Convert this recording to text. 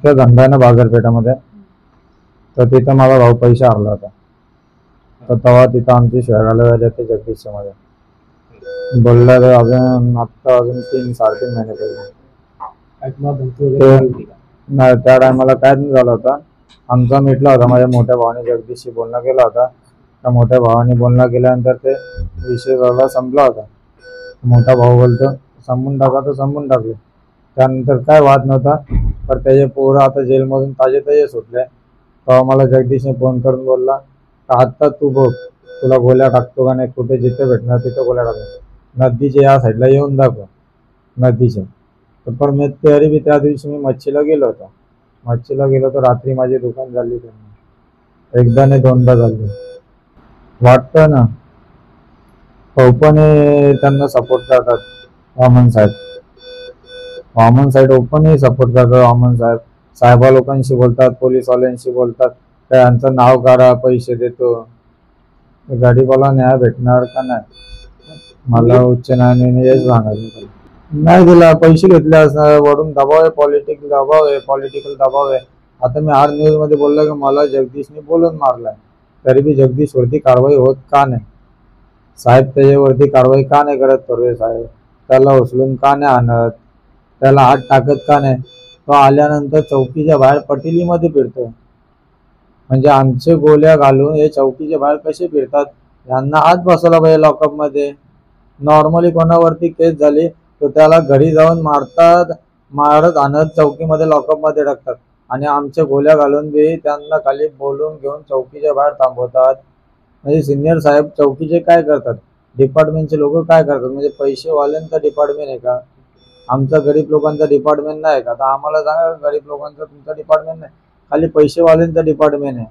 त्या धंदा आहे ना बाजारपेठामध्ये, तर तिथं माझा भाऊ पैसे हरला होता. तर तेव्हा तिथं आमची शिव्या घालायला जाते जगदीशच्या मध्ये बोलला. तर अजून आत्ता अजून 3-3.5 महिने पहिले नाही, त्या टायमाला कायच नाही झालं होता. आमचा मिटला होता. माझ्या मोठ्या भावाने जगदीशशी बोलणं केला होता. त्या मोठ्या भावाने बोलणं केल्यानंतर ते विषय सगळा संपला होता. मोठा भाऊ बोलतो संपून टाका, तर संपून टाकले. त्यानंतर काय वाद नव्हता. पण त्याचे पोरं आता जेलमधून ताजे सुटले. तेव्हा मला जगदीशने फोन करून बोलला का आत्ता तू बघ तुला गोळ्या टाकतो का नाही, कुठे जिथे भेटणार तिथं गोळ्या टाकतो, नदीच्या या साईडला येऊन दाखव नदीच्या. तर पण मी तरी बी त्या दिवशी मी मच्छीला गेलो होतो. मच्छीला गेलो तर रात्री माझी दुकान झाली त्यांना, एकदा नाही दोनदा झाली. वाटतं ना ओपनही त्यांना सपोर्ट करतात. वामन साहेब ओपनही सपोर्ट करतात. वामन साहेब साहेबा लोकांशी बोलतात, पोलीसवाल्यांशी बोलतात, काय यांचं नाव काढा पैसे देतो. गाडीवाला न्याय भेटणार का नाही, मला उच्च न्यायालयाने हेच सांगायचं. नाही दिला, पैसे घेतले असणार, वरून दबाव आहे, पॉलिटिकल दबाव आहे. आता मी आर न्यूज मध्ये बोललो की मला जगदीशने बोलून मारलाय, तरी बी जगदीशवरती कारवाई होत का नाही? साहेब त्याच्यावरती कारवाई का नाही करत? थोरवे साहेब त्याला उचलून का नाही आणत? त्याला हात टाकत का नाही? तो आल्यानंतर चौकीच्या बाहेर पटिलीमध्ये फिरतोय. म्हणजे आमचे गोळ्या घालून हे चौकीच्या बाहेर कसे फिरतात? यांना आज बसवला पाहिजे लॉकअप मध्ये. नॉर्मली कोणावरती केस झाली तर त्याला घरी जाऊन मारत आणत चौकीमध्ये लॉकअप मध्ये टाकतात, आणि आमच्या गोळ्या घालून बी त्यांना खाली बोलून घेऊन चौकीच्या बाहेर थांबवतात. म्हणजे सिनियर साहेब चौकीचे काय करतात, डिपार्टमेंटचे लोक काय करतात? म्हणजे पैसेवाल्यांचा डिपार्टमेंट आहे का? आमचा गरीब लोकांचा डिपार्टमेंट नाही का? तर आम्हाला सांगा, गरीब लोकांचा तुमचा डिपार्टमेंट नाही, खाली पैसेवाल्यांचा डिपार्टमेंट आहे.